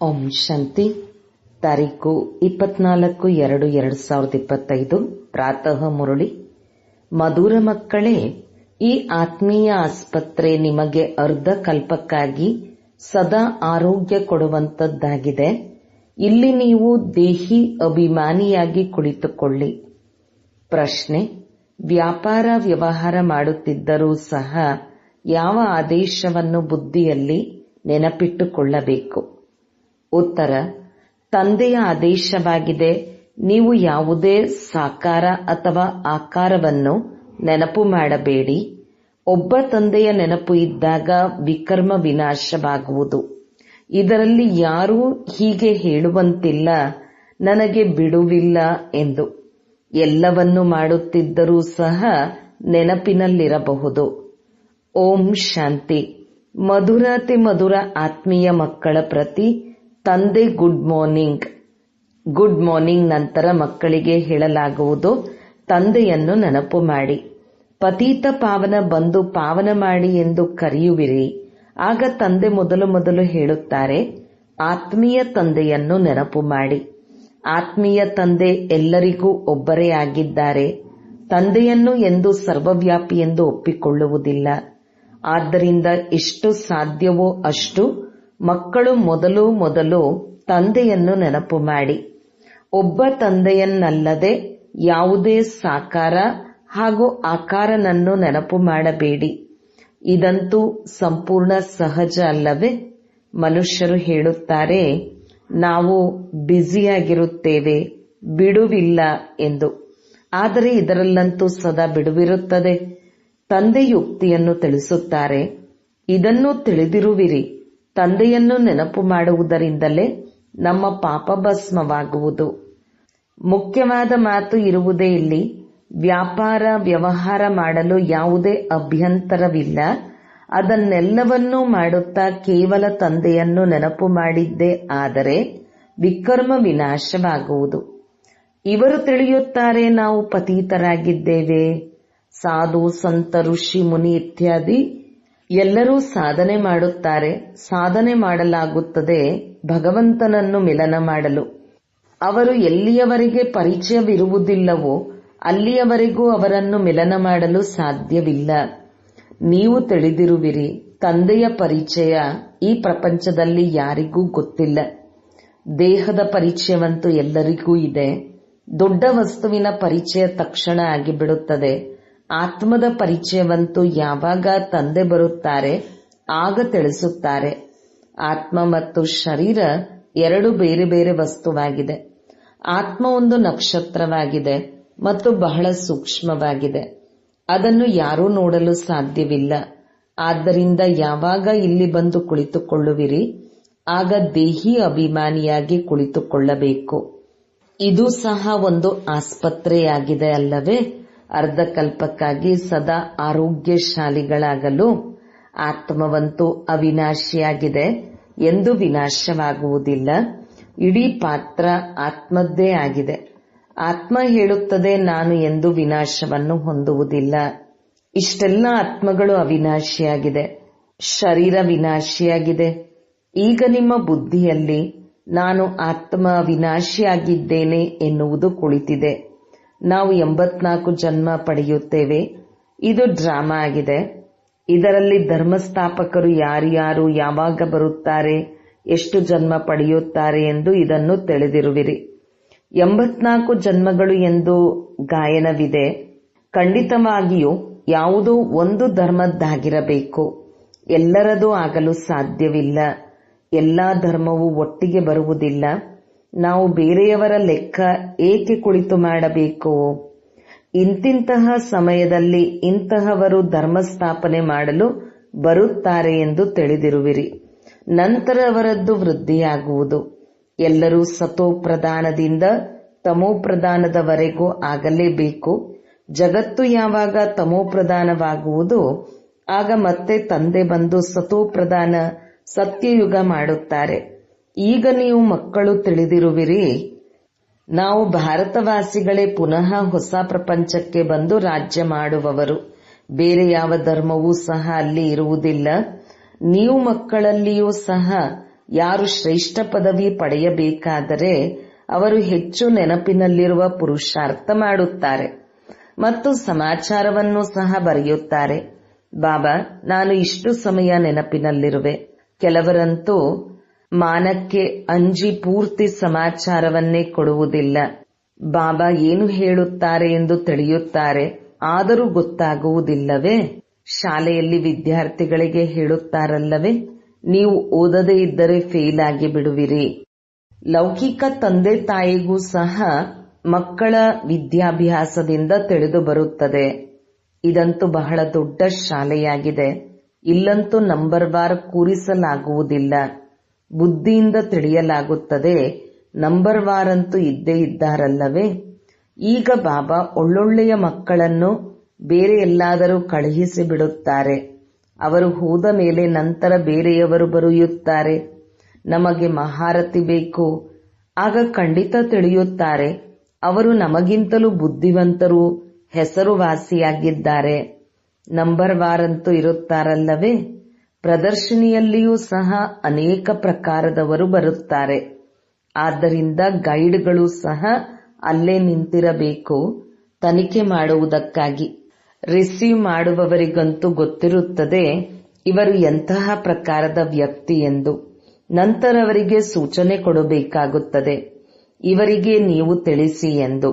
ಓಂ ಶಾಂತಿ. ತಾರೀಕು 24/2/2025 ಪ್ರಾತಃ ಮುರಳಿ. ಮಧುರ ಮಕ್ಕಳೇ, ಈ ಆತ್ಮೀಯ ಆಸ್ಪತ್ರೆ ನಿಮಗೆ ಅರ್ಧ ಕಲ್ಪಕ್ಕಾಗಿ ಸದಾ ಆರೋಗ್ಯ ಕೊಡುವಂತದ್ದಾಗಿದೆ. ಇಲ್ಲಿ ನೀವು ದೇಹಿ ಅಭಿಮಾನಿಯಾಗಿ ಕುಳಿತುಕೊಳ್ಳಿ. ಪ್ರಶ್ನೆ: ವ್ಯಾಪಾರ ವ್ಯವಹಾರ ಮಾಡುತ್ತಿದ್ದರೂ ಸಹ ಯಾವ ಆದೇಶವನ್ನು ಬುದ್ಧಿಯಲ್ಲಿ ನೆನಪಿಟ್ಟುಕೊಳ್ಳಬೇಕು? ಉತ್ತರ: ತಂದೆಯ ಆದೇಶವಾಗಿದೆ. ನೀವು ಯಾವುದೇ ಸಾಕಾರ ಅಥವಾ ಆಕಾರವನ್ನು ನೆನಪು ಮಾಡಬೇಡಿ. ಒಬ್ಬ ತಂದೆಯ ನೆನಪು ಇದ್ದಾಗ ವಿಕರ್ಮ ವಿನಾಶವಾಗುವುದು. ಇದರಲ್ಲಿ ಯಾರೂ ಹೀಗೆ ಹೇಳುವಂತಿಲ್ಲ, ನನಗೆ ಬಿಡುವಿಲ್ಲ ಎಂದು. ಎಲ್ಲವನ್ನೂ ಮಾಡುತ್ತಿದ್ದರೂ ಸಹ ನೆನಪಿನಲ್ಲಿರಬಹುದು. ಓಂ ಶಾಂತಿ. ಮಧುರಾತಿ ಮಧುರ ಆತ್ಮೀಯ ಮಕ್ಕಳ ಪ್ರತಿ ತಂದೆ ಗುಡ್ ಮಾರ್ನಿಂಗ್. ಗುಡ್ ಮಾರ್ನಿಂಗ್ ನಂತರ ಮಕ್ಕಳಿಗೆ ಹೇಳಲಾಗುವುದು, ತಂದೆಯನ್ನು ನೆನಪು ಮಾಡಿ. ಪತೀತ ಪಾವನ ಬಂದು ಪಾವನ ಮಾಡಿ ಎಂದು ಕರೆಯುವಿರಿ. ಆಗ ತಂದೆ ಮೊದಲು ಹೇಳುತ್ತಾರೆ, ಆತ್ಮೀಯ ತಂದೆಯನ್ನು ನೆನಪು ಮಾಡಿ. ಆತ್ಮೀಯ ತಂದೆ ಎಲ್ಲರಿಗೂ ಒಬ್ಬರೇ ಆಗಿದ್ದಾರೆ. ತಂದೆಯನ್ನು ಎಂದು ಸರ್ವವ್ಯಾಪಿ ಎಂದು ಒಪ್ಪಿಕೊಳ್ಳುವುದಿಲ್ಲ. ಆದ್ದರಿಂದ ಎಷ್ಟು ಸಾಧ್ಯವೋ ಅಷ್ಟು ಮಕ್ಕಳು ಮೊದಲು ತಂದೆಯನ್ನು ನೆನಪು ಮಾಡಿ. ಒಬ್ಬ ತಂದೆಯನ್ನಲ್ಲದೆ ಯಾವುದೇ ಸಾಕಾರ ಹಾಗೂ ಆಕಾರನನ್ನು ನೆನಪು ಮಾಡಬೇಡಿ. ಇದಂತೂ ಸಂಪೂರ್ಣ ಸಹಜ ಅಲ್ಲವೇ? ಮನುಷ್ಯರು ಹೇಳುತ್ತಾರೆ, ನಾವು ಬ್ಯುಸಿಯಾಗಿರುತ್ತೇವೆ, ಬಿಡುವಿಲ್ಲ ಎಂದು. ಆದರೆ ಇದರಲ್ಲಂತೂ ಸದಾ ಬಿಡುವಿರುತ್ತದೆ. ತಂದೆ ಯುಕ್ತಿಯನ್ನು ತಿಳಿಸುತ್ತಾರೆ, ಇದನ್ನು ತಿಳಿದಿರುವಿರಿ. ತಂದೆಯನ್ನು ನೆನಪು ಮಾಡುವುದರಿಂದಲೇ ನಮ್ಮ ಪಾಪ ಭಸ್ಮವಾಗುವುದು. ಮುಖ್ಯವಾದ ಮಾತು ಇರುವುದೇ ಇಲ್ಲಿ. ವ್ಯಾಪಾರ ವ್ಯವಹಾರ ಮಾಡಲು ಯಾವುದೇ ಅಭ್ಯಂತರವಿಲ್ಲ. ಅದನ್ನೆಲ್ಲವನ್ನೂ ಮಾಡುತ್ತಾ ಕೇವಲ ತಂದೆಯನ್ನು ನೆನಪು ಮಾಡಿದ್ದೇ ಆದರೆ ವಿಕರ್ಮ ವಿನಾಶವಾಗುವುದು. ಇವರು ತಿಳಿಯುತ್ತಾರೆ, ನಾವು ಪತೀತರಾಗಿದ್ದೇವೆ. ಸಾಧು ಸಂತ ಋಷಿ ಮುನಿ ಇತ್ಯಾದಿ ಎಲ್ಲರೂ ಸಾಧನೆ ಮಾಡುತ್ತಾರೆ. ಸಾಧನೆ ಮಾಡಲಾಗುತ್ತದೆ ಭಗವಂತನನ್ನು ಮಿಲನ ಮಾಡಲು. ಅವರು ಎಲ್ಲಿಯವರೆಗೆ ಪರಿಚಯವಿರುವುದಿಲ್ಲವೋ ಅಲ್ಲಿಯವರೆಗೂ ಅವರನ್ನು ಮಿಲನ ಮಾಡಲು ಸಾಧ್ಯವಿಲ್ಲ. ನೀವು ತಿಳಿದಿರುವಿರಿ, ತಂದೆಯ ಪರಿಚಯ ಈ ಪ್ರಪಂಚದಲ್ಲಿ ಯಾರಿಗೂ ಗೊತ್ತಿಲ್ಲ. ದೇಹದ ಪರಿಚಯವಂತೂ ಎಲ್ಲರಿಗೂ ಇದೆ. ದೊಡ್ಡ ವಸ್ತುವಿನ ಪರಿಚಯ ತಕ್ಷಣ ಆಗಿಬಿಡುತ್ತದೆ. ಆತ್ಮದ ಪರಿಚಯವಂತೂ ಯಾವಾಗ ತಂದೆ ಬರುತ್ತಾರೆ ಆಗ ತಿಳಿಸುತ್ತಾರೆ. ಆತ್ಮ ಮತ್ತು ಶರೀರ ಎರಡು ಬೇರೆ ಬೇರೆ ವಸ್ತುವಾಗಿದೆ. ಆತ್ಮ ಒಂದು ನಕ್ಷತ್ರವಾಗಿದೆ ಮತ್ತು ಬಹಳ ಸೂಕ್ಷ್ಮವಾಗಿದೆ. ಅದನ್ನು ಯಾರೂ ನೋಡಲು ಸಾಧ್ಯವಿಲ್ಲ. ಆದ್ದರಿಂದ ಯಾವಾಗ ಇಲ್ಲಿ ಬಂದು ಕುಳಿತುಕೊಳ್ಳುವಿರಿ ಆಗ ದೇಹಿ ಅಭಿಮಾನಿಯಾಗಿ ಕುಳಿತುಕೊಳ್ಳಬೇಕು. ಇದು ಸಹ ಒಂದು ಆಸ್ಪತ್ರೆಯಾಗಿದೆ ಅಲ್ಲವೇ? ಅರ್ಧಕಲ್ಪಕ್ಕಾಗಿ ಸದಾ ಆರೋಗ್ಯಶಾಲಿಗಳಾಗಲು. ಆತ್ಮವಂತೂ ಅವಿನಾಶಿಯಾಗಿದೆ, ಎಂದು ವಿನಾಶವಾಗುವುದಿಲ್ಲ. ಇಡೀ ಪಾತ್ರ ಆತ್ಮದ್ದೇ ಆಗಿದೆ. ಆತ್ಮ ಹೇಳುತ್ತದೆ, ನಾನು ಎಂದು ವಿನಾಶವನ್ನು ಹೊಂದುವುದಿಲ್ಲ. ಇಷ್ಟೆಲ್ಲ ಆತ್ಮಗಳು ಅವಿನಾಶಿಯಾಗಿದೆ. ಶರೀರ ವಿನಾಶಿಯಾಗಿದೆ. ಈಗ ನಿಮ್ಮ ಬುದ್ಧಿಯಲ್ಲಿ ನಾನು ಆತ್ಮ ವಿನಾಶಿಯಾಗಿದ್ದೇನೆ ಎನ್ನುವುದು ಕುಳಿತಿದೆ. ನಾವು 84 ಜನ್ಮ ಪಡೆಯುತ್ತೇವೆ. ಇದು ಡ್ರಾಮಾ ಆಗಿದೆ. ಇದರಲ್ಲಿ ಧರ್ಮಸ್ಥಾಪಕರು ಯಾರ್ಯಾರು ಯಾವಾಗ ಬರುತ್ತಾರೆ, ಎಷ್ಟು ಜನ್ಮ ಪಡೆಯುತ್ತಾರೆ ಎಂದು ಇದನ್ನು ತಿಳಿದಿರುವಿರಿ. 84 ಜನ್ಮಗಳು ಎಂದು ಗಾಯನವಿದೆ. ಖಂಡಿತವಾಗಿಯೂ ಯಾವುದೋ ಒಂದು ಧರ್ಮದ್ದಾಗಿರಬೇಕು. ಎಲ್ಲರದೂ ಆಗಲು ಸಾಧ್ಯವಿಲ್ಲ. ಎಲ್ಲಾ ಧರ್ಮವೂ ಒಟ್ಟಿಗೆ ಬರುವುದಿಲ್ಲ. ನಾವು ಬೇರೆಯವರ ಲೆಕ್ಕ ಏಕೆ ಕುಳಿತು ಮಾಡಬೇಕು? ಇಂತಿಂತಹ ಸಮಯದಲ್ಲಿ ಇಂತಹವರು ಧರ್ಮ ಸ್ಥಾಪನೆ ಮಾಡಲು ಬರುತ್ತಾರೆ ಎಂದು ತಿಳಿದಿರುವಿರಿ. ನಂತರ ಅವರದ್ದು ವೃದ್ಧಿಯಾಗುವುದು. ಎಲ್ಲರೂ ಸತೋ ಪ್ರಧಾನದಿಂದ ತಮೋ ಪ್ರಧಾನದವರೆಗೂ ಆಗಲೇಬೇಕು. ಜಗತ್ತು ಯಾವಾಗ ತಮೋ ಪ್ರಧಾನವಾಗುವುದು ಆಗ ಮತ್ತೆ ತಂದೆ ಬಂದು ಸತೋ ಪ್ರಧಾನ ಸತ್ಯಯುಗ ಮಾಡುತ್ತಾರೆ. ಈಗ ನೀವು ಮಕ್ಕಳು ತಿಳಿದಿರುವಿರಿ, ನಾವು ಭಾರತವಾಸಿಗಳೇ ಪುನಃ ಹೊಸ ಪ್ರಪಂಚಕ್ಕೆ ಬಂದು ರಾಜ್ಯ ಮಾಡುವವರು. ಬೇರೆ ಯಾವ ಧರ್ಮವೂ ಸಹ ಅಲ್ಲಿ ಇರುವುದಿಲ್ಲ. ನೀವು ಮಕ್ಕಳಲ್ಲಿಯೂ ಸಹ ಯಾರು ಶ್ರೇಷ್ಠ ಪದವಿ ಪಡೆಯಬೇಕಾದರೆ ಅವರು ಹೆಚ್ಚು ನೆನಪಿನಲ್ಲಿರುವ ಪುರುಷಾರ್ಥ ಮಾಡುತ್ತಾರೆ ಮತ್ತು ಸಮಾಚಾರವನ್ನು ಸಹ ಬರೆಯುತ್ತಾರೆ. ಬಾಬಾ, ನಾನು ಇಷ್ಟು ಸಮಯ ನೆನಪಿನಲ್ಲಿರುವೆ. ಕೆಲವರಂತೂ ಮಾನಕ್ಕೆ ಅಂಜಿ ಪೂರ್ತಿ ಸಮಾಚಾರವನ್ನೇ ಕೊಡುವುದಿಲ್ಲ. ಬಾಬಾ ಏನು ಹೇಳುತ್ತಾರೆ ಎಂದು ತಿಳಿಯುತ್ತಾರೆ, ಆದರೂ ಗೊತ್ತಾಗುವುದಿಲ್ಲವೇ? ಶಾಲೆಯಲ್ಲಿ ವಿದ್ಯಾರ್ಥಿಗಳಿಗೆ ಹೇಳುತ್ತಾರಲ್ಲವೇ, ನೀವು ಓದದೇ ಇದ್ದರೆ ಫೇಲ್ ಆಗಿ ಬಿಡುವಿರಿ. ಲೌಕಿಕ ತಂದೆ ತಾಯಿಗೂ ಸಹ ಮಕ್ಕಳ ವಿದ್ಯಾಭ್ಯಾಸದಿಂದ ತಿಳಿದು ಬರುತ್ತದೆ. ಇದಂತೂ ಬಹಳ ದೊಡ್ಡ ಶಾಲೆಯಾಗಿದೆ. ಇಲ್ಲಂತೂ ನಂಬರ್ ವಾರ್ ಕೂರಿಸಲಾಗುವುದಿಲ್ಲ. ಬುದ್ಧಿಯಿಂದ ತಿಳಿಯಲಾಗುತ್ತದೆ. ನಂಬರ್ ವಾರ್ ಅಂತೂ ಇದ್ದೇ ಇದ್ದಾರಲ್ಲವೇ? ಈಗ ಬಾಬಾ ಒಳ್ಳೊಳ್ಳೆಯ ಮಕ್ಕಳನ್ನು ಬೇರೆ ಎಲ್ಲಾದರೂ ಕಳುಹಿಸಿ ಬಿಡುತ್ತಾರೆ. ಅವರು ಹೋದ ಮೇಲೆ ನಂತರ ಬೇರೆಯವರು ಬರೆಯುತ್ತಾರೆ, ನಮಗೆ ಮಹಾರಥಿ ಬೇಕು. ಆಗ ಖಂಡಿತ ತಿಳಿಯುತ್ತಾರೆ, ಅವರು ನಮಗಿಂತಲೂ ಬುದ್ಧಿವಂತರು, ಹೆಸರುವಾಸಿಯಾಗಿದ್ದಾರೆ. ನಂಬರ್ ವಾರ್ ಅಂತೂ ಇರುತ್ತಾರಲ್ಲವೇ? ಪ್ರದರ್ಶನಿಯಲ್ಲಿಯೂ ಸಹ ಅನೇಕ ಪ್ರಕಾರದವರು ಬರುತ್ತಾರೆ. ಆದ್ದರಿಂದ ಗೈಡ್ಗಳು ಸಹ ಅಲ್ಲೇ ನಿಂತಿರಬೇಕು ತನಿಖೆ ಮಾಡುವುದಕ್ಕಾಗಿ. ರಿಸೀವ್ ಮಾಡುವವರಿಗಂತೂ ಗೊತ್ತಿರುತ್ತದೆ ಇವರು ಎಂತಹ ಪ್ರಕಾರದ ವ್ಯಕ್ತಿ ಎಂದು. ನಂತರ ಅವರಿಗೆ ಸೂಚನೆ ಕೊಡಬೇಕಾಗುತ್ತದೆ, ಇವರಿಗೆ ನೀವು ತಿಳಿಸಿ ಎಂದು.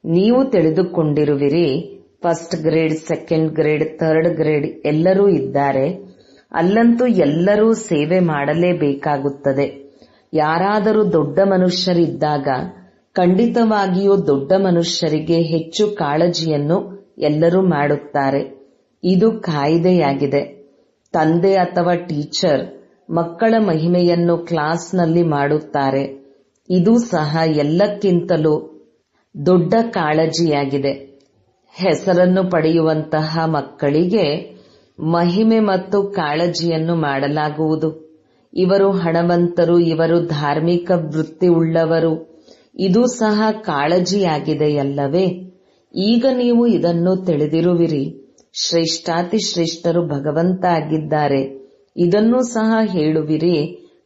ನೀವು ತಿಳಿದುಕೊಂಡಿರುವಿರಿ, first grade, second grade, third grade ಎಲ್ಲರೂ ಇದ್ದಾರೆ. ಅಲ್ಲಂತೂ ಎಲ್ಲರೂ ಸೇವೆ ಮಾಡಲೇಬೇಕಾಗುತ್ತದೆ. ಯಾರಾದರೂ ದೊಡ್ಡ ಮನುಷ್ಯರಿದ್ದಾಗ ಖಂಡಿತವಾಗಿಯೂ ದೊಡ್ಡ ಮನುಷ್ಯರಿಗೆ ಹೆಚ್ಚು ಕಾಳಜಿಯನ್ನು ಎಲ್ಲರೂ ಮಾಡುತ್ತಾರೆ. ಇದು ಕಾಯಿದೆಯಾಗಿದೆ. ತಂದೆ ಅಥವಾ ಟೀಚರ್ ಮಕ್ಕಳ ಮಹಿಮೆಯನ್ನು ಕ್ಲಾಸ್ನಲ್ಲಿ ಮಾಡುತ್ತಾರೆ. ಇದು ಸಹ ಎಲ್ಲಕ್ಕಿಂತಲೂ ದೊಡ್ಡ ಕಾಳಜಿಯಾಗಿದೆ. ಹೆಸರನ್ನು ಪಡೆಯುವಂತಹ ಮಕ್ಕಳಿಗೆ ಮಹಿಮೆ ಮತ್ತು ಕಾಳಜಿಯನ್ನು ಮಾಡಲಾಗುವುದು. ಇವರು ಹಣವಂತರು, ಇವರು ಧಾರ್ಮಿಕ ವೃತ್ತಿ ಉಳ್ಳವರು, ಇದು ಸಹ ಕಾಳಜಿಯಾಗಿದೆಯಲ್ಲವೇ? ಈಗ ನೀವು ಇದನ್ನು ತಿಳಿದಿರುವಿರಿ. ಶ್ರೇಷ್ಠಾತಿಶ್ರೇಷ್ಠರು ಭಗವಂತ ಆಗಿದ್ದಾರೆ. ಇದನ್ನೂ ಸಹ ಹೇಳುವಿರಿ,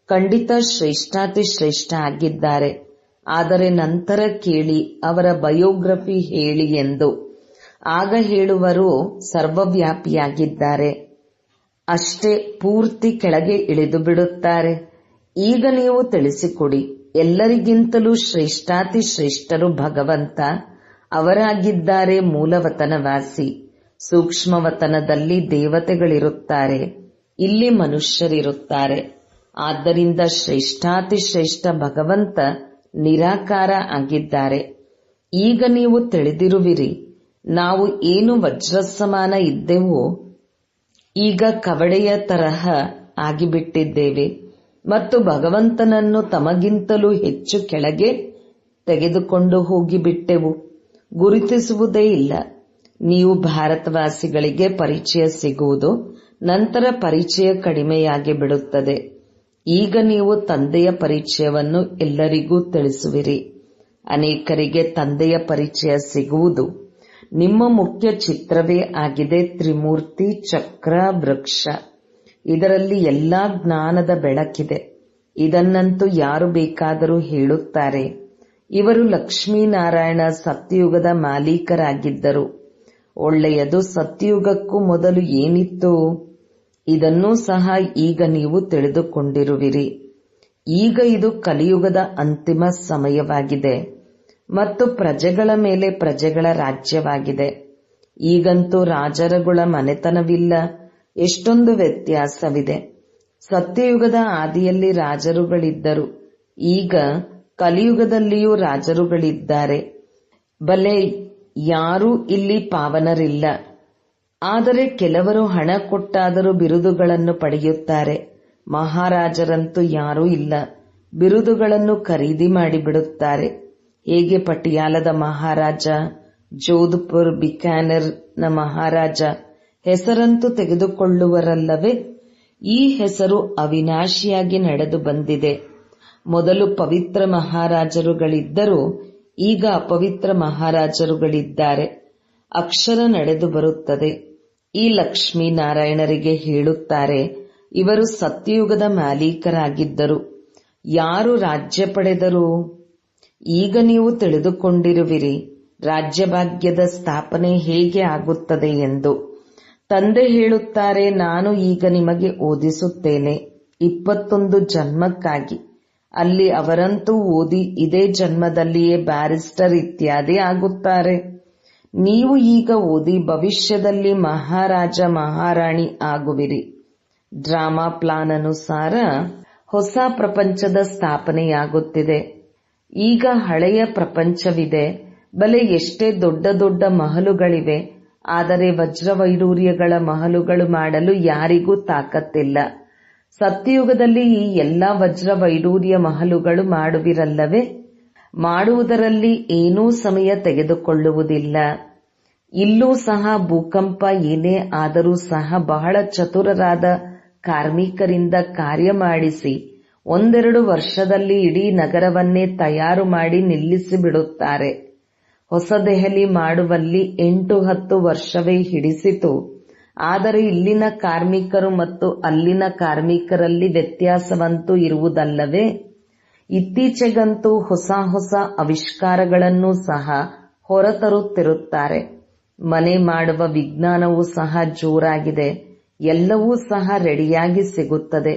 ಖಂಡಿತ ಶ್ರೇಷ್ಠಾತಿಶ್ರೇಷ್ಠ ಆಗಿದ್ದಾರೆ. ಆದರೆ ನಂತರ ಕೇಳಿ ಅವರ ಬಯೋಗ್ರಫಿ ಹೇಳಿ ಎಂದು. ಆಗ ಹೇಳುವರು ಸರ್ವವ್ಯಾಪಿಯಾಗಿದ್ದಾರೆ. ಅಷ್ಟೇ, ಪೂರ್ತಿ ಕೆಳಗೆ ಇಳಿದು ಬಿಡುತ್ತಾರೆ. ಈಗ ನೀವು ತಿಳಿಸಿಕೊಡಿ, ಎಲ್ಲರಿಗಿಂತಲೂ ಶ್ರೇಷ್ಠಾತಿಶ್ರೇಷ್ಠರು ಭಗವಂತ ಅವರಾಗಿದ್ದಾರೆ. ಮೂಲವತನವಾಸಿ. ಸೂಕ್ಷ್ಮವತನದಲ್ಲಿ ದೇವತೆಗಳಿರುತ್ತಾರೆ, ಇಲ್ಲಿ ಮನುಷ್ಯರಿರುತ್ತಾರೆ. ಆದ್ದರಿಂದ ಶ್ರೇಷ್ಠಾತಿಶ್ರೇಷ್ಠ ಭಗವಂತ ನಿರಾಕಾರ ಆಗಿದ್ದಾರೆ. ಈಗ ನೀವು ತಿಳಿದಿರುವಿರಿ, ನಾವು ಏನು ವಜ್ರ ಸಮಾನ ಇದ್ದೆವೋ ಈಗ ಕವಡೆಯ ತರಹ ಆಗಿಬಿಟ್ಟಿದ್ದೇವೆ ಮತ್ತು ಭಗವಂತನನ್ನು ತಮಗಿಂತಲೂ ಹೆಚ್ಚು ಕೆಳಗೆ ತೆಗೆದುಕೊಂಡು ಹೋಗಿಬಿಟ್ಟೆವು. ಗುರುತಿಸುವುದೇ ಇಲ್ಲ. ನೀವು ಭಾರತವಾಸಿಗಳಿಗೆ ಪರಿಚಯ ಸಿಗುವುದು, ನಂತರ ಪರಿಚಯ ಕಡಿಮೆಯಾಗಿ ಬಿಡುತ್ತದೆ. ಈಗ ನೀವು ತಂದೆಯ ಪರಿಚಯವನ್ನು ಎಲ್ಲರಿಗೂ ತಿಳಿಸುವಿರಿ. ಅನೇಕರಿಗೆ ತಂದೆಯ ಪರಿಚಯ ಸಿಗುವುದು. ನಿಮ್ಮ ಮುಖ್ಯ ಚಿತ್ರವೇ ಆಗಿದೆ ತ್ರಿಮೂರ್ತಿ ಚಕ್ರ ವೃಕ್ಷ. ಇದರಲ್ಲಿ ಎಲ್ಲಾ ಜ್ಞಾನದ ಬೆಳಕಿದೆ. ಇದನ್ನಂತೂ ಯಾರು ಬೇಕಾದರೂ ಹೇಳುತ್ತಾರೆ. ಇವರು ಲಕ್ಷ್ಮೀನಾರಾಯಣ ಸತ್ಯಯುಗದ ಮಾಲೀಕರಾಗಿದ್ದರು. ಒಳ್ಳೆಯದು. ಸತ್ಯಯುಗಕ್ಕೂ ಮೊದಲು ಏನಿತ್ತು? ಇದನ್ನೂ ಸಹ ಈಗ ನೀವು ತಿಳಿದುಕೊಂಡಿರುವಿರಿ. ಈಗ ಇದು ಕಲಿಯುಗದ ಅಂತಿಮ ಸಮಯವಾಗಿದೆ ಮತ್ತು ಪ್ರಜೆಗಳ ಮೇಲೆ ಪ್ರಜೆಗಳ ರಾಜ್ಯವಾಗಿದೆ. ಈಗಂತೂ ರಾಜರುಗಳ ಮನೆತನವಿಲ್ಲ. ಎಷ್ಟೊಂದು ವ್ಯತ್ಯಾಸವಿದೆ. ಸತ್ಯಯುಗದ ಆದಿಯಲ್ಲಿ ರಾಜರುಗಳಿದ್ದರು. ಈಗ ಕಲಿಯುಗದಲ್ಲಿಯೂ ರಾಜರುಗಳಿದ್ದಾರೆ. ಬಲೆ ಯಾರೂ ಇಲ್ಲಿ ಪಾವನರಿಲ್ಲ. ಆದರೆ ಕೆಲವರು ಹಣ ಕೊಟ್ಟಾದರೂ ಬಿರುದುಗಳನ್ನು ಪಡೆಯುತ್ತಾರೆ. ಮಹಾರಾಜರಂತೂ ಯಾರೂ ಇಲ್ಲ. ಬಿರುದುಗಳನ್ನು ಖರೀದಿ ಮಾಡಿಬಿಡುತ್ತಾರೆ. ಹೇಗೆ ಪಟಿಯಾಲದ ಮಹಾರಾಜ, ಜೋಧ್ಪುರ್, ಬಿಕಾನೆರ್ ನ ಮಹಾರಾಜ ಹೆಸರಂತೂ ತೆಗೆದುಕೊಳ್ಳುವರಲ್ಲವೇ? ಈ ಹೆಸರು ಅವಿನಾಶಿಯಾಗಿ ನಡೆದು ಬಂದಿದೆ. ಮೊದಲು ಪವಿತ್ರ ಮಹಾರಾಜರುಗಳಿದ್ದರು, ಈಗ ಅಪವಿತ್ರ ಮಹಾರಾಜರುಗಳಿದ್ದಾರೆ. ಅಕ್ಷರ ನಡೆದು ಬರುತ್ತದೆ. ಈ ಲಕ್ಷ್ಮೀನಾರಾಯಣರಿಗೆ ಹೇಳುತ್ತಾರೆ, ಇವರು ಸತ್ಯಯುಗದ ಮಾಲೀಕರಾಗಿದ್ದರು. ಯಾರು ರಾಜ್ಯ ಪಡೆದರು? ಈಗ ನೀವು ತಿಳಿದುಕೊಂಡಿರುವಿರಿ ರಾಜ್ಯಭಾಗ್ಯದ ಸ್ಥಾಪನೆ ಹೇಗೆ ಆಗುತ್ತದೆ ಎಂದು. ತಂದೆ ಹೇಳುತ್ತಾರೆ, ನಾನು ಈಗ ನಿಮಗೆ ಓದಿಸುತ್ತೇನೆ 21 ಜನ್ಮಕ್ಕಾಗಿ. ಅಲ್ಲಿ ಅವರಂತೂ ಓದಿ ಇದೇ ಜನ್ಮದಲ್ಲಿಯೇ ಬ್ಯಾರಿಸ್ಟರ್ ಇತ್ಯಾದಿ ಆಗುತ್ತಾರೆ. ನೀವು ಈಗ ಓದಿ ಭವಿಷ್ಯದಲ್ಲಿ ಮಹಾರಾಜ ಮಹಾರಾಣಿ ಆಗುವಿರಿ. ಡ್ರಾಮಾ ಪ್ಲಾನ್ ಅನುಸಾರ ಹೊಸ ಪ್ರಪಂಚದ ಸ್ಥಾಪನೆಯಾಗುತ್ತಿದೆ. ಈಗ ಹಳೆಯ ಪ್ರಪಂಚವಿದೆ. ಬಲೆ ಎಷ್ಟೇ ದೊಡ್ಡ ದೊಡ್ಡ ಮಹಲುಗಳಿವೆ, ಆದರೆ ವಜ್ರವೈಡೂರ್ಯಗಳ ಮಹಲುಗಳು ಮಾಡಲು ಯಾರಿಗೂ ತಾಕತ್ತಿಲ್ಲ. ಸತ್ಯಯುಗದಲ್ಲಿ ಈ ಎಲ್ಲಾ ವಜ್ರವೈಡೂರ್ಯ ಮಹಲುಗಳು ಮಾಡುವಿರಲ್ಲವೇ? ಮಾಡುವುದರಲ್ಲಿ ಏನೂ ಸಮಯ ತೆಗೆದುಕೊಳ್ಳುವುದಿಲ್ಲ. ಇಲ್ಲೂ ಸಹ ಭೂಕಂಪ ಏನೇ ಆದರೂ ಸಹ ಬಹಳ ಚತುರರಾದ ಕಾರ್ಮಿಕರಿಂದ ಕಾರ್ಯ ಮಾಡಿಸಿ 1-2 ವರ್ಷದಲ್ಲಿ ಇಡೀ ನಗರವನ್ನೇ ತಯಾರು ಮಾಡಿ ನಿಲ್ಲಿಸಿ ಬಿಡುತ್ತಾರೆ. ಹೊಸ ದೆಹಲಿ ಮಾಡುವಲ್ಲಿ 8-10 ವರ್ಷವೇ ಹಿಡಿಸಿತು. ಆದರೆ ಇಲ್ಲಿನ ಕಾರ್ಮಿಕರು ಮತ್ತು ಅಲ್ಲಿನ ಕಾರ್ಮಿಕರಲ್ಲಿ ವ್ಯತ್ಯಾಸವಂತೂ ಇರುವುದಲ್ಲವೇ? ಇತ್ತೀಚೆಗಂತೂ ಹೊಸ ಹೊಸ ಆವಿಷ್ಕಾರಗಳನ್ನೂ ಸಹ ಹೊರತರುತ್ತಿರುತ್ತಾರೆ. ಮನೆ ಮಾಡುವ ವಿಜ್ಞಾನವೂ ಸಹ ಜೋರಾಗಿದೆ. ಎಲ್ಲವೂ ಸಹ ರೆಡಿಯಾಗಿ ಸಿಗುತ್ತದೆ.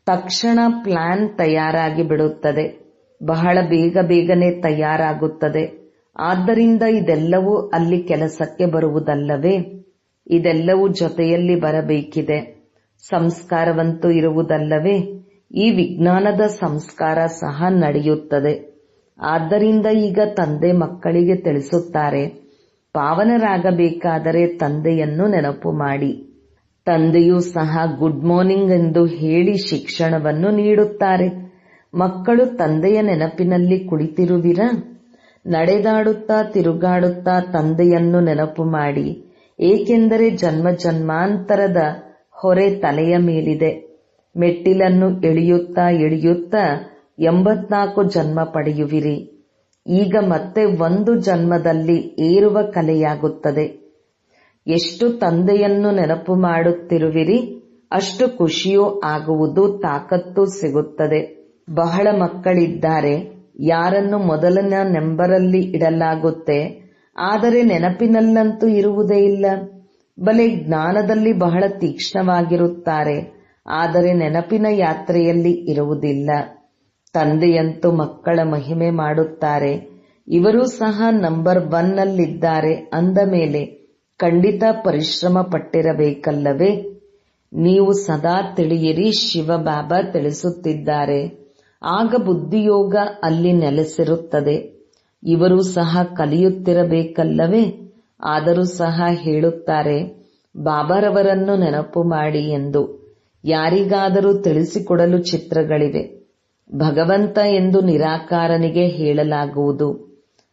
ತಕ್ಷಣ ಪ್ಲಾನ್ ತಯಾರಾಗಿ ಬಿಡುತ್ತದೆ. ಬಹಳ ಬೇಗನೆ ತಯಾರಾಗುತ್ತದೆ. ಆದ್ದರಿಂದ ಇದೆಲ್ಲವೂ ಅಲ್ಲಿ ಕೆಲಸಕ್ಕೆ ಬರುವುದಲ್ಲವೇ? ಇದೆಲ್ಲವೂ ಜೊತೆಯಲ್ಲಿ ಬರಬೇಕಿದೆ. ಸಂಸ್ಕಾರವಂತೂ ಇರುವುದಲ್ಲವೇ? ಈ ವಿಜ್ಞಾನದ ಸಂಸ್ಕಾರ ಸಹ ನಡೆಯುತ್ತದೆ. ಆದ್ದರಿಂದ ಈಗ ತಂದೆ ಮಕ್ಕಳಿಗೆ ತಿಳಿಸುತ್ತಾರೆ, ಪಾವನರಾಗಬೇಕಾದರೆ ತಂದೆಯನ್ನು ನೆನಪು ಮಾಡಿ. ತಂದೆಯೂ ಸಹ ಗುಡ್ ಮಾರ್ನಿಂಗ್ ಎಂದು ಹೇಳಿ ಶಿಕ್ಷಣವನ್ನು ನೀಡುತ್ತಾರೆ. ಮಕ್ಕಳು ತಂದೆಯ ನೆನಪಿನಲ್ಲಿ ಕುಳಿತಿರುವಿರಾ? ನಡೆದಾಡುತ್ತಾ ತಿರುಗಾಡುತ್ತಾ ತಂದೆಯನ್ನು ನೆನಪು ಮಾಡಿ. ಏಕೆಂದರೆ ಜನ್ಮ ಜನ್ಮಾಂತರದ ಹೊರೆ ತಲೆಯ ಮೇಲಿದೆ. ಮೆಟ್ಟಿಲನ್ನು ಇಳಿಯುತ್ತಾ ಇಳಿಯುತ್ತಾ 84 ಜನ್ಮ ಪಡೆಯುವಿರಿ. ಈಗ ಮತ್ತೆ 1 ಜನ್ಮದಲ್ಲಿ ಏರುವ ಕಲೆಯಾಗುತ್ತದೆ. ಎಷ್ಟು ತಂದೆಯನ್ನು ನೆನಪು ಮಾಡುತ್ತಿರುವಿರಿ ಅಷ್ಟು ಖುಷಿಯೂ ಆಗುವುದು, ತಾಕತ್ತು ಸಿಗುತ್ತದೆ. ಬಹಳ ಮಕ್ಕಳಿದ್ದಾರೆ. ಯಾರನ್ನು ಮೊದಲನ ನಂಬರಲ್ಲಿ ಇಡಲಾಗುತ್ತೆ, ಆದರೆ ನೆನಪಿನಲ್ಲಂತೂ ಇರುವುದೇ ಇಲ್ಲ. ಬಲೆ ಜ್ಞಾನದಲ್ಲಿ ಬಹಳ ತೀಕ್ಷ್ಣವಾಗಿರುತ್ತಾರೆ, ಆದರೆ ನೆನಪಿನ ಯಾತ್ರೆಯಲ್ಲಿ ಇರುವುದಿಲ್ಲ. ತಂದೆಯಂತೂ ಮಕ್ಕಳ ಮಹಿಮೆ ಮಾಡುತ್ತಾರೆ. ಇವರೂ ಸಹ ನಂಬರ್ 1 ನಲ್ಲಿದ್ದಾರೆ ಅಂದ ಮೇಲೆ ಖಂಡಿತ ಪರಿಶ್ರಮ ಪಟ್ಟಿರಬೇಕಲ್ಲವೇ? ನೀವು ಸದಾ ತಿಳಿಯಿರಿ, ಶಿವಬಾಬಾ ತಿಳಿಸುತ್ತಿದ್ದಾರೆ. ಆಗ ಬುದ್ಧಿಯೋಗ ಅಲ್ಲಿ ನೆಲೆಸಿರುತ್ತದೆ. ಇವರೂ ಸಹ ಕಲಿಯುತ್ತಿರಬೇಕಲ್ಲವೇ? ಆದರೂ ಸಹ ಹೇಳುತ್ತಾರೆ, ಬಾಬಾರವರನ್ನು ನೆನಪು ಮಾಡಿ ಎಂದು. ಯಾರಿಗಾದರೂ ತಿಳಿಸಿಕೊಡಲು ಚಿತ್ರಗಳಿವೆ. ಭಗವಂತ ಎಂದು ನಿರಾಕಾರನಿಗೆ ಹೇಳಲಾಗುವುದು.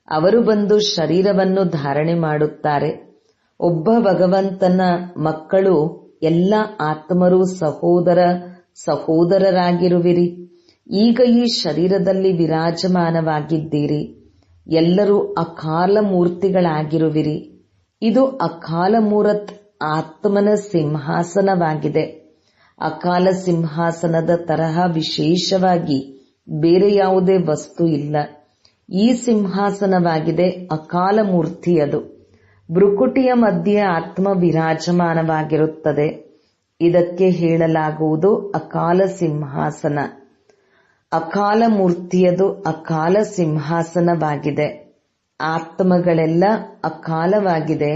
ಅವರು ಬಂದು ಶರೀರವನ್ನು ಧಾರಣೆ ಮಾಡುತ್ತಾರೆ. ಒಬ್ಬ ಭಗವಂತನ ಮಕ್ಕಳು ಎಲ್ಲ ಆತ್ಮರೂ ಸಹೋದರರಾಗಿರುವಿರಿ. ಈಗ ಈ ಶರೀರದಲ್ಲಿ ವಿರಾಜಮಾನವಾಗಿದ್ದೀರಿ. ಎಲ್ಲರೂ ಅಕಾಲ ಮೂರ್ತಿಗಳಾಗಿರುವಿರಿ. ಇದು ಅಕಾಲ ಮೂರತ್ ಆತ್ಮನ ಸಿಂಹಾಸನವಾಗಿದೆ. ಅಕಾಲ ಸಿಂಹಾಸನದ ತರಹ ವಿಶೇಷವಾಗಿ ಬೇರೆ ಯಾವುದೇ ವಸ್ತು ಇಲ್ಲ. ಈ ಸಿಂಹಾಸನವಾಗಿದೆ, ಅಕಾಲ ಮೂರ್ತಿಯದು. ಭ್ರುಕುಟಿಯ ಮಧ್ಯೆ ಆತ್ಮ ವಿರಾಜಮಾನವಾಗಿರುತ್ತದೆ. ಇದಕ್ಕೆ ಹೇಳಲಾಗುವುದು ಅಕಾಲ ಸಿಂಹಾಸನ. ಅಕಾಲ ಮೂರ್ತಿಯದು ಅಕಾಲ ಸಿಂಹಾಸನವಾಗಿದೆ. ಆತ್ಮಗಳೆಲ್ಲ ಅಕಾಲವಾಗಿದೆ.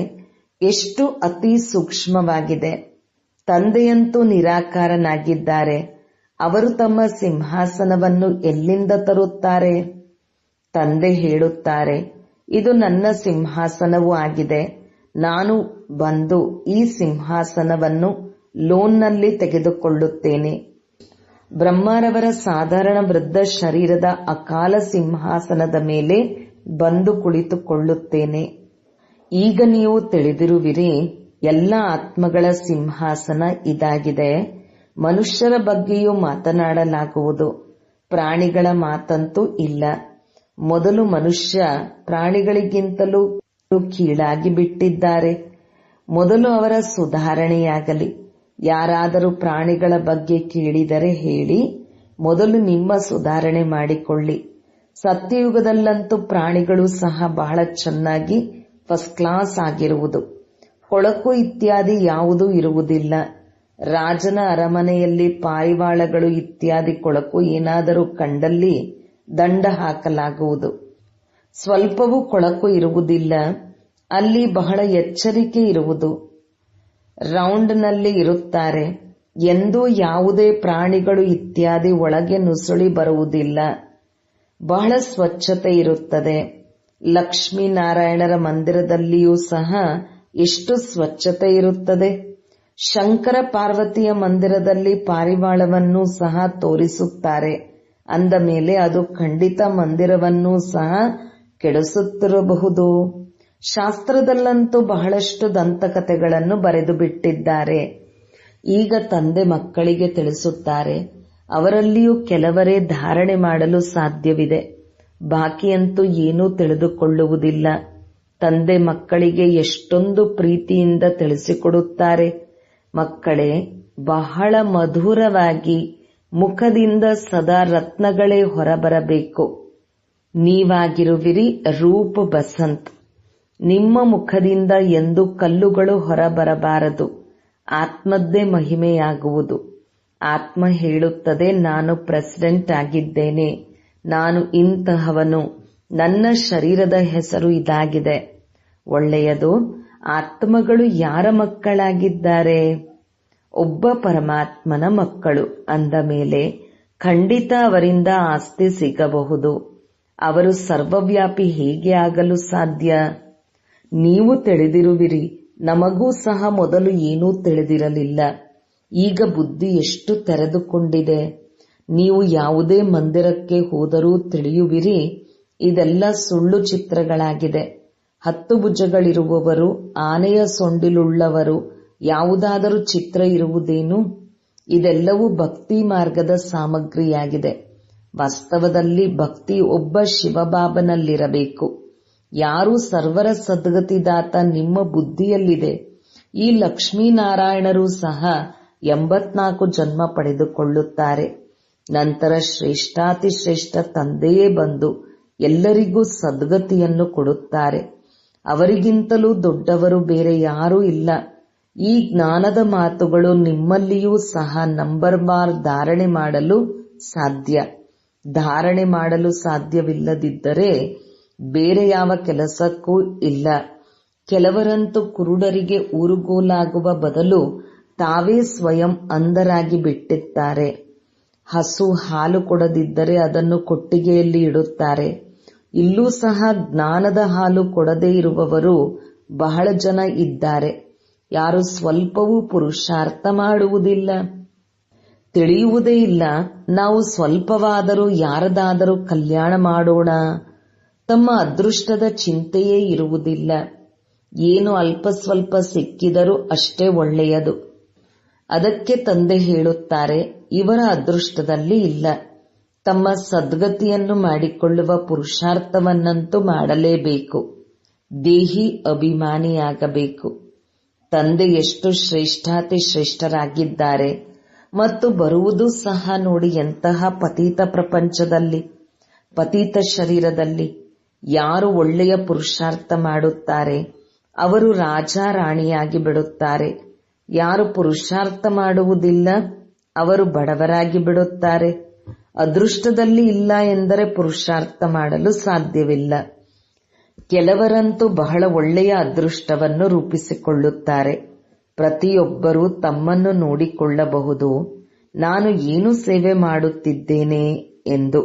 ಎಷ್ಟು ಅತಿ ಸೂಕ್ಷ್ಮವಾಗಿದೆ. ತಂದೆಯಂತೂ ನಿರಾಕಾರನಾಗಿದ್ದಾರೆ. ಅವರು ತಮ್ಮ ಸಿಂಹಾಸನವನ್ನು ಎಲ್ಲಿಂದ ತರುತ್ತಾರೆ? ತಂದೆ ಹೇಳುತ್ತಾರೆ, ಇದು ನನ್ನ ಸಿಂಹಾಸನವೂ ಆಗಿದೆ. ನಾನು ಬಂದು ಈ ಸಿಂಹಾಸನವನ್ನು ಲೋನ್ನಲ್ಲಿ ತೆಗೆದುಕೊಳ್ಳುತ್ತೇನೆ. ಬ್ರಹ್ಮರವರ ಸಾಧಾರಣ ವೃದ್ಧ ಶರೀರದ ಅಕಾಲ ಸಿಂಹಾಸನದ ಮೇಲೆ ಬಂದು ಕುಳಿತುಕೊಳ್ಳುತ್ತೇನೆ. ಈಗ ನೀವು ತಿಳಿದಿರುವಿರಿ, ಎಲ್ಲ ಆತ್ಮಗಳ ಸಿಂಹಾಸನ ಇದಾಗಿದೆ. ಮನುಷ್ಯರ ಬಗ್ಗೆಯೂ ಮಾತನಾಡಲಾಗುವುದು. ಪ್ರಾಣಿಗಳ ಮಾತಂತೂ ಇಲ್ಲ. ಮೊದಲು ಮನುಷ್ಯ ಪ್ರಾಣಿಗಳಿಗಿಂತಲೂ ಕೀಳಾಗಿ ಬಿಟ್ಟಿದ್ದಾರೆ. ಮೊದಲು ಅವರ ಸುಧಾರಣೆಯಾಗಲಿ. ಯಾರಾದರೂ ಪ್ರಾಣಿಗಳ ಬಗ್ಗೆ ಕೇಳಿದರೆ ಹೇಳಿ, ಮೊದಲು ನಿಮ್ಮ ಸುಧಾರಣೆ ಮಾಡಿಕೊಳ್ಳಿ. ಸತ್ಯಯುಗದಲ್ಲಂತೂ ಪ್ರಾಣಿಗಳು ಸಹ ಬಹಳ ಚೆನ್ನಾಗಿ ಫಸ್ಟ್ ಕ್ಲಾಸ್ ಆಗಿರುವುದು. ಕೊಳಕು ಇತ್ಯಾದಿ ಯಾವುದೂ ಇರುವುದಿಲ್ಲ. ರಾಜನ ಅರಮನೆಯಲ್ಲಿ ಪಾರಿವಾಳಗಳು ಇತ್ಯಾದಿ ಕೊಳಕು ಏನಾದರೂ ಕಂಡಲ್ಲಿ ದಂಡ ಹಾಕಲಾಗುವುದು. ಸ್ವಲ್ಪವೂ ಕೊಳಕು ಇರುವುದಿಲ್ಲ. ಅಲ್ಲಿ ಬಹಳ ಎಚ್ಚರಿಕೆ ಇರುವುದು. ರೌಂಡ್ನಲ್ಲಿ ಇರುತ್ತಾರೆ. ಎಂದೂ ಯಾವುದೇ ಪ್ರಾಣಿಗಳು ಇತ್ಯಾದಿ ಒಳಗೆ ನುಸುಳಿ ಬರುವುದಿಲ್ಲ. ಬಹಳ ಸ್ವಚ್ಛತೆ ಇರುತ್ತದೆ. ಲಕ್ಷ್ಮೀನಾರಾಯಣರ ಮಂದಿರದಲ್ಲಿಯೂ ಸಹ ಎಷ್ಟು ಸ್ವಚ್ಛತೆ ಇರುತ್ತದೆ. ಶಂಕರ ಪಾರ್ವತಿಯ ಮಂದಿರದಲ್ಲಿ ಪಾರಿವಾಳವನ್ನೂ ಸಹ ತೋರಿಸುತ್ತಾರೆ. ಅಂದ ಮೇಲೆ ಅದು ಖಂಡಿತ ಮಂದಿರವನ್ನೂ ಸಹ ಕೆಡಿಸುತ್ತಿರಬಹುದು. ಶಾಸ್ತ್ರದಲ್ಲಂತೂ ಬಹಳಷ್ಟು ದಂತಕಥೆಗಳನ್ನು ಬರೆದು ಬಿಟ್ಟಿದ್ದಾರೆ. ಈಗ ತಂದೆ ಮಕ್ಕಳಿಗೆ ತಿಳಿಸುತ್ತಾರೆ. ಅವರಲ್ಲಿಯೂ ಕೆಲವರೇ ಧಾರಣೆ ಮಾಡಲು ಸಾಧ್ಯವಿದೆ. ಬಾಕಿಯಂತೂ ಏನೂ ತಿಳಿದುಕೊಳ್ಳುವುದಿಲ್ಲ. ತಂದೆ ಮಕ್ಕಳಿಗೆ ಎಷ್ಟೊಂದು ಪ್ರೀತಿಯಿಂದ ತಿಳಿಸಿಕೊಡುತ್ತಾರೆ. ಮಕ್ಕಳೇ, ಬಹಳ ಮಧುರವಾಗಿ ಮುಖದಿಂದ ಸದಾ ರತ್ನಗಳೇ ಹೊರಬರಬೇಕು. ನೀವಾಗಿರುವಿರಿ ರೂಪ ಬಸಂತ್. ನಿಮ್ಮ ಮುಖದಿಂದ ಎಂದು ಕಲ್ಲುಗಳು ಹೊರಬರಬಾರದು. ಆತ್ಮದ್ದೇ ಮಹಿಮೆಯಾಗುವುದು. ಆತ್ಮ ಹೇಳುತ್ತದೆ, ನಾನು ಪ್ರೆಸಿಡೆಂಟ್ ಆಗಿದ್ದೇನೆ, ನಾನು ಇಂತಹವನು, ನನ್ನ ಶರೀರದ ಹೆಸರು ಇದಾಗಿದೆ. ಒಳ್ಳೆಯದು. ಆತ್ಮಗಳು ಯಾರ ಮಕ್ಕಳಾಗಿದ್ದಾರೆ? ಒಬ್ಬ ಪರಮಾತ್ಮನ ಮಕ್ಕಳು. ಅಂದ ಮೇಲೆ ಖಂಡಿತ ಅವರಿಂದ ಆಸ್ತಿ ಸಿಗಬಹುದು. ಅವರು ಸರ್ವವ್ಯಾಪಿ ಹೇಗೆ ಆಗಲು ಸಾಧ್ಯ? ನೀವು ತಿಳಿದಿರುವಿರಿ. ನಮಗೂ ಸಹ ಮೊದಲು ಏನೂ ತಿಳಿದಿರಲಿಲ್ಲ. ಈಗ ಬುದ್ಧಿ ಎಷ್ಟು ತೆರೆದುಕೊಂಡಿದೆ. ನೀವು ಯಾವುದೇ ಮಂದಿರಕ್ಕೆ ಹೋದರೂ ತಿಳಿಯುವಿರಿ, ಇದೆಲ್ಲ ಸುಳ್ಳು ಚಿತ್ರಗಳಾಗಿದೆ. 10 ಭುಜಗಳಿರುವವರು, ಆನೆಯ ಸೊಂಡಿಲುಳ್ಳವರು, ಯಾವುದಾದರೂ ಚಿತ್ರ ಇರುವುದೇನು? ಇದೆಲ್ಲವೂ ಭಕ್ತಿ ಮಾರ್ಗದ ಸಾಮಗ್ರಿಯಾಗಿದೆ. ವಾಸ್ತವದಲ್ಲಿ ಭಕ್ತಿ ಒಬ್ಬ ಶಿವಬಾಬನಲ್ಲಿರಬೇಕು. ಯಾರು ಸರ್ವರ ಸದ್ಗತಿದಾತ ನಿಮ್ಮ ಬುದ್ಧಿಯಲ್ಲಿದೆ. ಈ ಲಕ್ಷ್ಮೀನಾರಾಯಣರೂ ಸಹ 84 ಜನ್ಮ ಪಡೆದುಕೊಳ್ಳುತ್ತಾರೆ. ನಂತರ ಶ್ರೇಷ್ಠಾತಿಶ್ರೇಷ್ಠ ತಂದೆಯೇ ಬಂದು ಎಲ್ಲರಿಗೂ ಸದ್ಗತಿಯನ್ನು ಕೊಡುತ್ತಾರೆ. ಅವರಿಗಿಂತಲೂ ದೊಡ್ಡವರು ಬೇರೆ ಯಾರೂ ಇಲ್ಲ. ಈ ಜ್ಞಾನದ ಮಾತುಗಳು ನಿಮ್ಮಲ್ಲಿಯೂ ಸಹ ನಂಬರ್ ಬಾರ್ ಧಾರಣೆ ಮಾಡಲು ಸಾಧ್ಯ. ಧಾರಣೆ ಮಾಡಲು ಸಾಧ್ಯವಿಲ್ಲದಿದ್ದರೆ ಬೇರೆ ಯಾವ ಕೆಲಸಕ್ಕೂ ಇಲ್ಲ. ಕೆಲವರಂತೂ ಕುರುಡರಿಗೆ ಊರುಗೋಲಾಗುವ ಬದಲು ತಾವೇ ಸ್ವಯಂ ಅಂಧರಾಗಿ ಬಿಟ್ಟಿದ್ದಾರೆ. ಹಸು ಹಾಲು ಕೊಡದಿದ್ದರೆ ಅದನ್ನು ಕೊಟ್ಟಿಗೆಯಲ್ಲಿ ಇಡುತ್ತಾರೆ. ಇಲ್ಲೂ ಸಹ ಜ್ಞಾನದ ಹಾಲು ಕೊಡದೇ ಇರುವವರು ಬಹಳ ಜನ ಇದ್ದಾರೆ. ಯಾರು ಸ್ವಲ್ಪವೂ ಪುರುಷಾರ್ಥ ಮಾಡುವುದಿಲ್ಲ, ತಿಳಿಯುವುದೇ ಇಲ್ಲ. ನಾವು ಸ್ವಲ್ಪವಾದರೂ ಯಾರದಾದರೂ ಕಲ್ಯಾಣ ಮಾಡೋಣ. ತಮ್ಮ ಅದೃಷ್ಟದ ಚಿಂತೆಯೇ ಇರುವುದಿಲ್ಲ. ಏನು ಅಲ್ಪ ಸ್ವಲ್ಪ ಸಿಕ್ಕಿದರೂ ಅಷ್ಟೇ ಒಳ್ಳೆಯದು. ಅದಕ್ಕೆ ತಂದೆ ಹೇಳುತ್ತಾರೆ, ಇವರ ಅದೃಷ್ಟದಲ್ಲಿ ಇಲ್ಲ. ತಮ್ಮ ಸದ್ಗತಿಯನ್ನು ಮಾಡಿಕೊಳ್ಳುವ ಪುರುಷಾರ್ಥವನ್ನಂತೂ ಮಾಡಲೇಬೇಕು. ದೇಹಿ ಅಭಿಮಾನಿಯಾಗಬೇಕು. ತಂದೆ ಎಷ್ಟು ಶ್ರೇಷ್ಠಾತಿಶ್ರೇಷ್ಠರಾಗಿದ್ದಾರೆ ಮತ್ತು ಬರುವುದು ಸಹ ನೋಡಿ. ಎಂತಹ ಪತೀತ ಪ್ರಪಂಚದಲ್ಲಿ, ಪತೀತ ಶರೀರದಲ್ಲಿ ಯಾರು ಒಳ್ಳೆಯ ಪುರುಷಾರ್ಥ ಮಾಡುತ್ತಾರೆ ಅವರು ರಾಜ ರಾಣಿಯಾಗಿ ಬಿಡುತ್ತಾರೆ. ಯಾರು ಪುರುಷಾರ್ಥ ಮಾಡುವುದಿಲ್ಲ ಅವರು ಬಡವರಾಗಿ ಬಿಡುತ್ತಾರೆ. ಅದೃಷ್ಟದಲ್ಲಿ ಇಲ್ಲ ಎಂದರೆ ಪುರುಷಾರ್ಥ ಮಾಡಲು ಸಾಧ್ಯವಿಲ್ಲ. ಕೆಲವರಂತೂ ಬಹಳ ಒಳ್ಳೆಯ ಅದೃಷ್ಟವನ್ನು ರೂಪಿಸಿಕೊಳ್ಳುತ್ತಾರೆ. ಪ್ರತಿಯೊಬ್ಬರೂ ತಮ್ಮನ್ನು ನೋಡಿಕೊಳ್ಳಬಹುದು, ನಾನು ಏನು ಸೇವೆ ಮಾಡುತ್ತಿದ್ದೇನೆ ಎಂದು.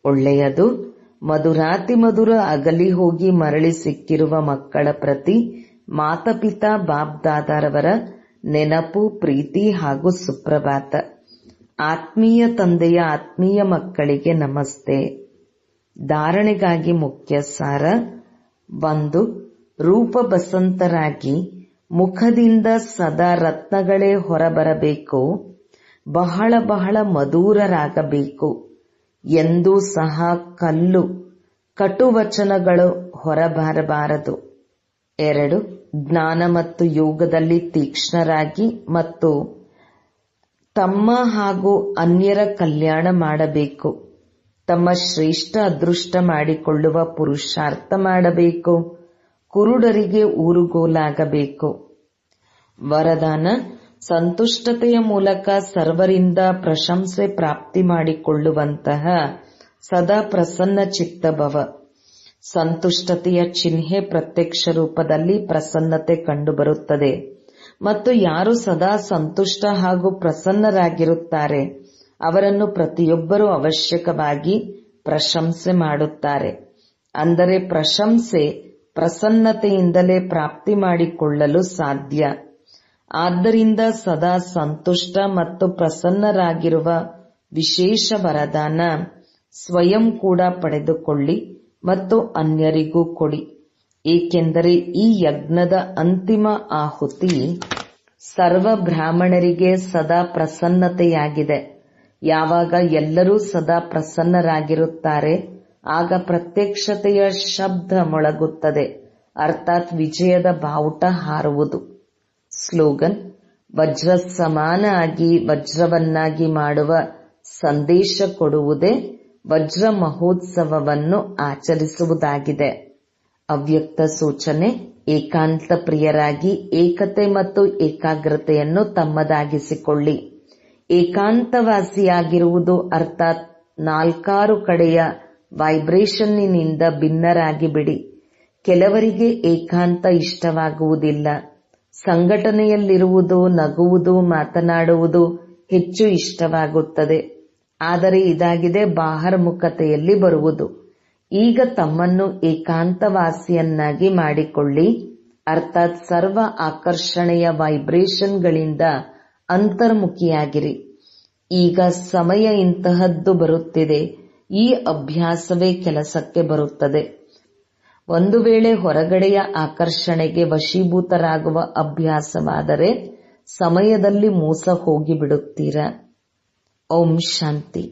ಒಳ್ಳೆಯದು. ಮಧುರಾತಿ ಮಧುರ ಅಗಲಿ ಹೋಗಿ ಮರಳಿ ಸಿಕ್ಕಿರುವ ಮಕ್ಕಳ ಪ್ರತಿ ಮಾತಾಪಿತಾ ಬಾಪ್ ದಾದಾರವರ ನೆನಪು, ಪ್ರೀತಿ ಹಾಗೂ ಸುಪ್ರಭಾತ. ಆತ್ಮೀಯ ತಂದೆಯ ಆತ್ಮೀಯ ಮಕ್ಕಳಿಗೆ ನಮಸ್ತೆ. ಧಾರಣೆಗಾಗಿ ಮುಖ್ಯ ಸಾರ. 1. ರೂಪ ಬಸಂತರಾಗಿ ಮುಖದಿಂದ ಸದಾ ರತ್ನಗಳೇ ಹೊರಬರಬೇಕು. ಬಹಳ ಬಹಳ ಮಧುರರಾಗಬೇಕು. ಎಂದೂ ಸಹ ಕಲ್ಲು ಕಟುವಚನಗಳು ಹೊರಬರಬಾರದು. 2. ಜ್ಞಾನ ಮತ್ತು ಯೋಗದಲ್ಲಿ ತೀಕ್ಷ್ಣರಾಗಿ ಮತ್ತು ತಮ್ಮ ಹಾಗೂ ಅನ್ಯರ ಕಲ್ಯಾಣ ಮಾಡಬೇಕು. ತಮ್ಮ ಶ್ರೇಷ್ಠ ಅದೃಷ್ಟ ಮಾಡಿಕೊಳ್ಳುವ ಪುರುಷಾರ್ಥ ಮಾಡಬೇಕು. ಕುರುಡರಿಗೆ ಊರುಗೋಲಾಗಬೇಕು. ವರದಾನ: ಸಂತುಷ್ಟತೆಯ ಮೂಲಕ ಸರ್ವರಿಂದ ಪ್ರಶಂಸೆ ಪ್ರಾಪ್ತಿ ಮಾಡಿಕೊಳ್ಳುವಂತಹ ಸದಾ ಪ್ರಸನ್ನ ಚಿತ್ತಭವ. ಸಂತುಷ್ಟತೆಯ ಚಿಹ್ನೆ ಪ್ರತ್ಯಕ್ಷ ರೂಪದಲ್ಲಿ ಪ್ರಸನ್ನತೆ ಕಂಡುಬರುತ್ತದೆ ಮತ್ತು ಯಾರು ಸದಾ ಸಂತುಷ್ಟ ಹಾಗೂ ಪ್ರಸನ್ನರಾಗಿರುತ್ತಾರೆ ಅವರನ್ನು ಪ್ರತಿಯೊಬ್ಬರೂ ಅವಶ್ಯಕವಾಗಿ ಪ್ರಶಂಸೆ ಮಾಡುತ್ತಾರೆ. ಅಂದರೆ ಪ್ರಶಂಸೆ ಪ್ರಸನ್ನತೆಯಿಂದಲೇ ಪ್ರಾಪ್ತಿ ಮಾಡಿಕೊಳ್ಳಲು ಸಾಧ್ಯ. ಆದ್ದರಿಂದ ಸದಾ ಸಂತುಷ್ಟ ಮತ್ತು ಪ್ರಸನ್ನರಾಗಿರುವ ವಿಶೇಷ ವರದಾನ ಸ್ವಯಂ ಕೂಡ ಪಡೆದುಕೊಳ್ಳಿ ಮತ್ತು ಅನ್ಯರಿಗೂ ಕೊಡಿ. ಏಕೆಂದರೆ ಈ ಯಜ್ಞದ ಅಂತಿಮ ಆಹುತಿ ಸರ್ವ ಬ್ರಾಹ್ಮಣರಿಗೆ ಸದಾ ಪ್ರಸನ್ನತೆಯಾಗಿದೆ. ಯಾವಾಗ ಎಲ್ಲರೂ ಸದಾ ಪ್ರಸನ್ನರಾಗಿರುತ್ತಾರೆ ಆಗ ಪ್ರತ್ಯಕ್ಷತೆಯ ಶಬ್ದ ಮೊಳಗುತ್ತದೆ, ಅರ್ಥಾತ್ ವಿಜಯದ ಬಾವುಟ ಹಾರುವುದು. ಸ್ಲೋಗನ್: ವಜ್ರ ಸಮಾನ ಆಗಿ ವಜ್ರವನ್ನಾಗಿ ಮಾಡುವ ಸಂದೇಶ ಕೊಡುವುದೇ ವಜ್ರ ಮಹೋತ್ಸವವನ್ನು ಆಚರಿಸುವುದಾಗಿದೆ. ಅವ್ಯಕ್ತ ಸೂಚನೆ: ಏಕಾಂತ ಪ್ರಿಯರಾಗಿ ಏಕತೆ ಮತ್ತು ಏಕಾಗ್ರತೆಯನ್ನು ತಮ್ಮದಾಗಿಸಿಕೊಳ್ಳಿ. ಏಕಾಂತವಾಸಿಯಾಗಿರುವುದು ಅರ್ಥಾತ್ ನಾಲ್ಕಾರು ಕಡೆಯ ವೈಬ್ರೇಷನ್ನಿನಿಂದ ಭಿನ್ನರಾಗಿ ಬಿಡಿ. ಕೆಲವರಿಗೆ ಏಕಾಂತ ಇಷ್ಟವಾಗುವುದಿಲ್ಲ. ಸಂಘಟನೆಯಲ್ಲಿರುವುದು, ನಗುವುದು, ಮಾತನಾಡುವುದು ಹೆಚ್ಚು ಇಷ್ಟವಾಗುತ್ತದೆ. ಆದರೆ ಇದಾಗಿದೆ ಬಾಹರ್ಮುಖತೆಯಲ್ಲಿ ಬರುವುದು. ಈಗ ತಮ್ಮನ್ನು ಏಕಾಂತವಾಸಿಯನ್ನಾಗಿ ಮಾಡಿಕೊಳ್ಳಿ, ಅರ್ಥಾತ್ ಸರ್ವ ಆಕರ್ಷಣೆಯ ವೈಬ್ರೇಷನ್ಗಳಿಂದ ಅಂತರ್ಮುಖಿಯಾಗಿರಿ. ಈಗ ಸಮಯ ಇಂತಹದ್ದು ಬರುತ್ತಿದೆ. ಈ ಅಭ್ಯಾಸವೇ ಕೆಲಸಕ್ಕೆ ಬರುತ್ತದೆ. ಒಂದು ವೇಳೆ ಹೊರಗಡೆಯ ಆಕರ್ಷಣೆಗೆ ವಶೀಭೂತರಾಗುವ ಅಭ್ಯಾಸವಾದರೆ ಸಮಯದಲ್ಲಿ ಮೋಸ ಹೋಗಿಬಿಡುತ್ತೀರಾ. ಓಂ ಶಾಂತಿ.